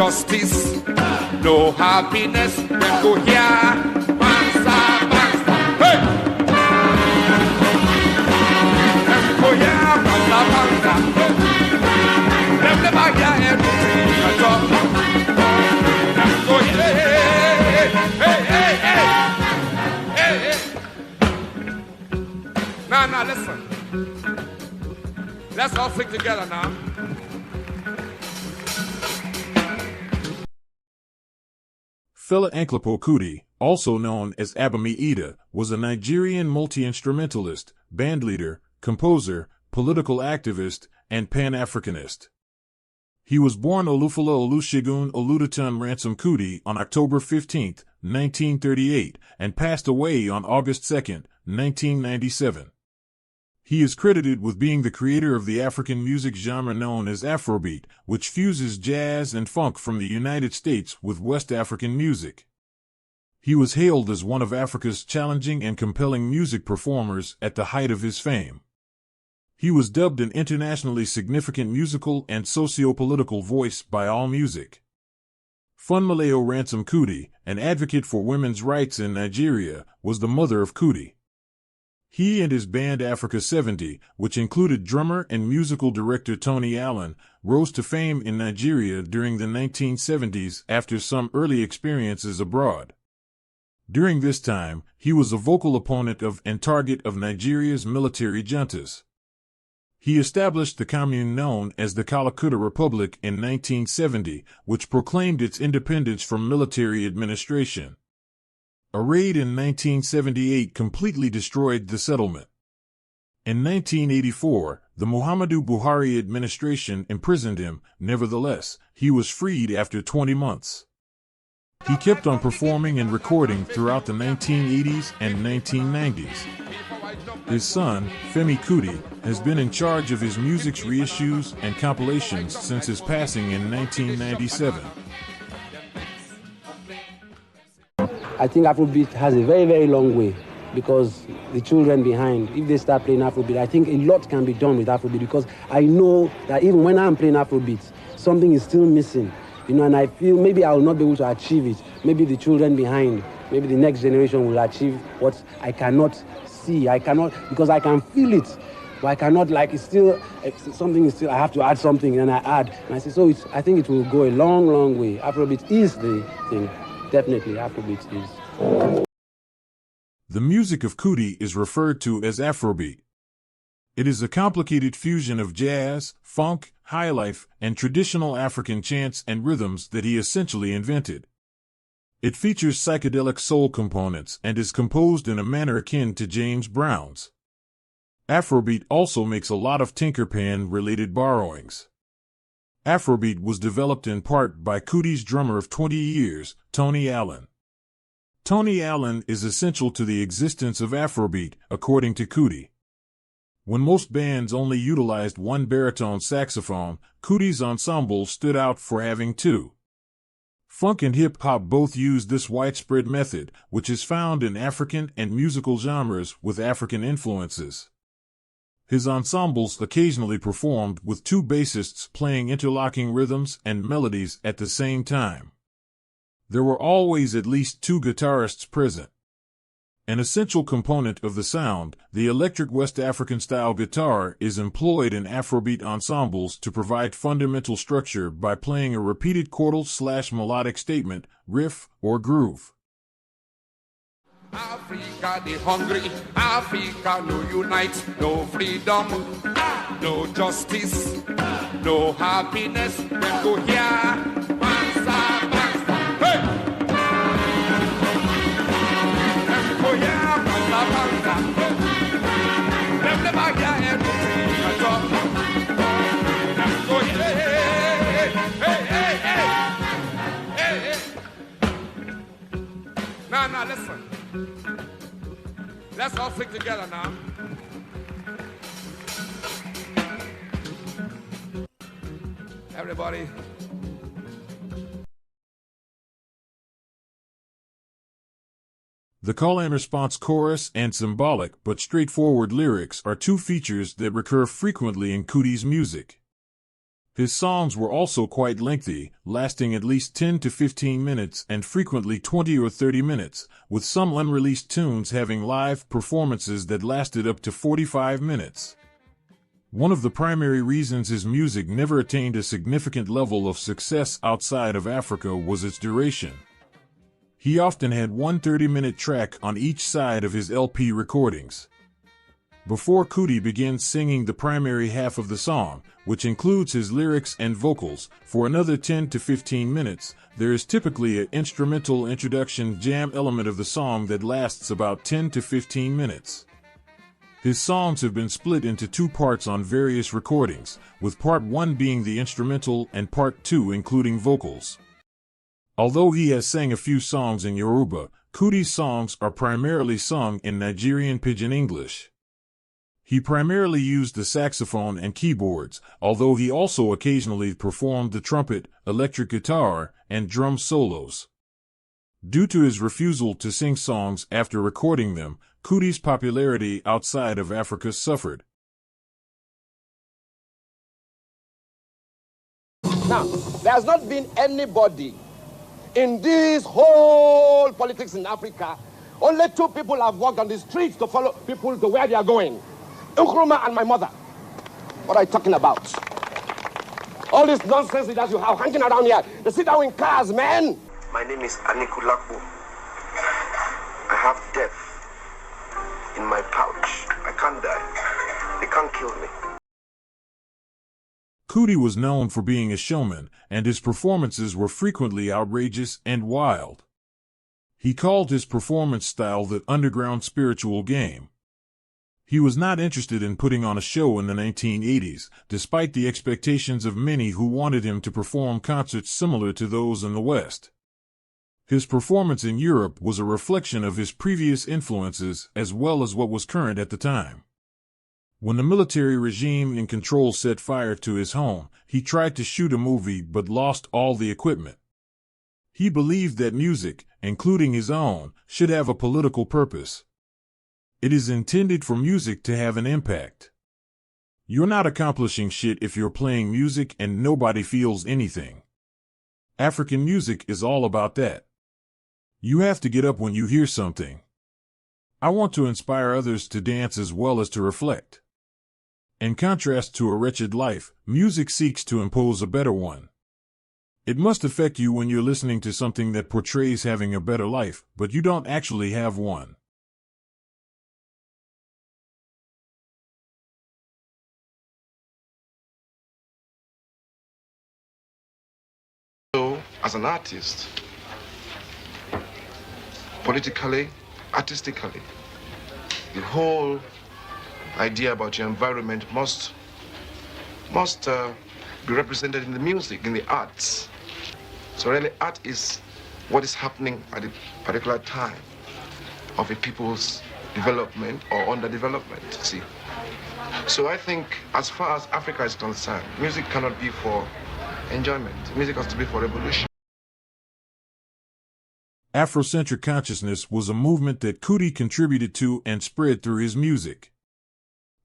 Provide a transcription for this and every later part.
justice, no happiness. Them go here, banza, banza, hey. Them go here, banza, banza, hey. Them never hear anything at all. Them go here, hey, hey, hey, hey, hey. Now, listen. Let's all sing together now. Fela Aníkúlápó Kuti, also known as Abami Eda, was a Nigerian multi-instrumentalist, bandleader, composer, political activist, and Pan-Africanist. He was born Olufala Olusegun Oludotun Ransom Kuti on October 15, 1938, and passed away on August 2, 1997. He is credited with being the creator of the African music genre known as Afrobeat, which fuses jazz and funk from the United States with West African music. He was hailed as one of Africa's challenging and compelling music performers at the height of his fame. He was dubbed an internationally significant musical and socio-political voice by AllMusic. Funmilayo Ransom Kuti, an advocate for women's rights in Nigeria, was the mother of Kuti. He and his band Africa 70, which included drummer and musical director Tony Allen, rose to fame in Nigeria during the 1970s after some early experiences abroad. During this time, he was a vocal opponent of and target of Nigeria's military juntas. He established the commune known as the Calcutta Republic in 1970, which proclaimed its independence from military administration. A raid in 1978 completely destroyed the settlement. In 1984, the Muhammadu Buhari administration imprisoned him. Nevertheless, he was freed after 20 months. He kept on performing and recording throughout the 1980s and 1990s. His son, Femi Kuti, has been in charge of his music's reissues and compilations since his passing in 1997. I think Afrobeat has a very, very long way because the children behind, if they start playing Afrobeat, I think a lot can be done with Afrobeat because I know that even when I'm playing Afrobeat, something is still missing, and I feel maybe I will not be able to achieve it. Maybe the children behind, maybe the next generation will achieve what I cannot see. I cannot, because I can feel it, but I cannot, something is still, I have to add something, and I add. And I say, I think it will go a long, long way. Afrobeat is the thing. Definitely, Afrobeat is. The music of Kuti is referred to as Afrobeat. It is a complicated fusion of jazz, funk, highlife, and traditional African chants and rhythms that he essentially invented. It features psychedelic soul components and is composed in a manner akin to James Brown's. Afrobeat also makes a lot of Tinkerpan-related borrowings. Afrobeat was developed in part by Kuti's drummer of 20 years, Tony Allen. Tony Allen is essential to the existence of Afrobeat, according to Kuti. When most bands only utilized one baritone saxophone, Kuti's ensemble stood out for having two. Funk and hip-hop both use this widespread method, which is found in African and musical genres with African influences. His ensembles occasionally performed with two bassists playing interlocking rhythms and melodies at the same time. There were always at least two guitarists present. An essential component of the sound, the electric West African-style guitar, is employed in Afrobeat ensembles to provide fundamental structure by playing a repeated chordal/melodic statement, riff, or groove. Africa, the hungry, Africa, no unite, no freedom, no justice, no happiness. Them go here, banza, banza, hey! Them go here, banza, banza, hey! Them never hear anything at all. Them go here, hey, hey, hey, hey, hey. Now, listen. Let's all sing together now. Everybody. The call and response chorus and symbolic but straightforward lyrics are two features that recur frequently in Kuti's music. His songs were also quite lengthy, lasting at least 10 to 15 minutes and frequently 20 or 30 minutes, with some unreleased tunes having live performances that lasted up to 45 minutes. One of the primary reasons his music never attained a significant level of success outside of Africa was its duration. He often had one 30-minute track on each side of his LP recordings. Before Kuti begins singing the primary half of the song, which includes his lyrics and vocals, for another 10 to 15 minutes, there is typically an instrumental introduction jam element of the song that lasts about 10 to 15 minutes. His songs have been split into two parts on various recordings, with part 1 being the instrumental and part 2 including vocals. Although he has sang a few songs in Yoruba, Kuti's songs are primarily sung in Nigerian Pidgin English. He primarily used the saxophone and keyboards, although he also occasionally performed the trumpet, electric guitar, and drum solos. Due to his refusal to sing songs after recording them, Kuti's popularity outside of Africa suffered. Now, there has not been anybody in this whole politics in Africa. Only two people have walked on the streets to follow people to where they are going. Nkrumah and my mother. What are you talking about? All this nonsense that you have hanging around here. They sit down in cars, man. My name is Aníkúlápó. I have death in my pouch. I can't die. They can't kill me. Kuti was known for being a showman, and his performances were frequently outrageous and wild. He called his performance style the underground spiritual game. He was not interested in putting on a show in the 1980s, despite the expectations of many who wanted him to perform concerts similar to those in the West. His performance in Europe was a reflection of his previous influences as well as what was current at the time. When the military regime in control set fire to his home, he tried to shoot a movie but lost all the equipment. He believed that music, including his own, should have a political purpose. It is intended for music to have an impact. You're not accomplishing shit if you're playing music and nobody feels anything. African music is all about that. You have to get up when you hear something. I want to inspire others to dance as well as to reflect. In contrast to a wretched life, music seeks to impose a better one. It must affect you when you're listening to something that portrays having a better life, but you don't actually have one. So, as an artist, politically, artistically, the whole idea about your environment must be represented in the music, in the arts. So really, art is what is happening at a particular time of a people's development or underdevelopment, see. So I think as far as Africa is concerned, music cannot be for enjoyment. Music has to be for revolution. Afrocentric consciousness was a movement that Kuti contributed to and spread through his music.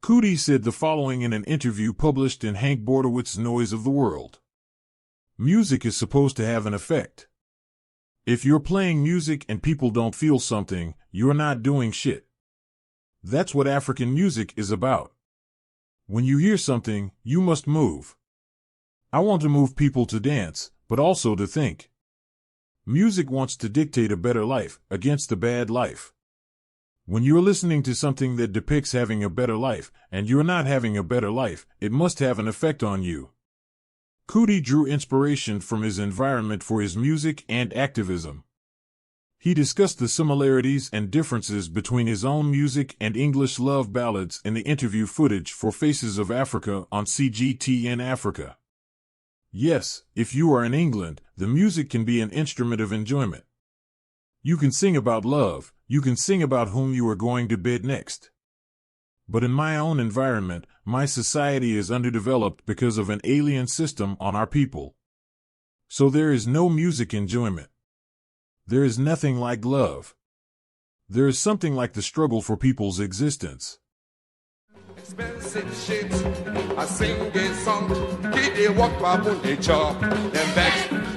Kuti said the following in an interview published in Hank Bordewitz's Noise of the World. Music is supposed to have an effect. If you're playing music and people don't feel something, you're not doing shit. That's what African music is about. When you hear something, you must move. I want to move people to dance, but also to think. Music wants to dictate a better life against a bad life. When you're listening to something that depicts having a better life, and you're not having a better life, it must have an effect on you. Kuti drew inspiration from his environment for his music and activism. He discussed the similarities and differences between his own music and English love ballads in the interview footage for Faces of Africa on CGTN Africa. Yes, if you are in England, the music can be an instrument of enjoyment. You can sing about love, you can sing about whom you are going to bed next. But in my own environment, my society is underdeveloped because of an alien system on our people. So there is no music enjoyment. There is nothing like love. There is something like the struggle for people's existence. Expensive shit. I sing a song. Did they walk baboon nature? Them vex.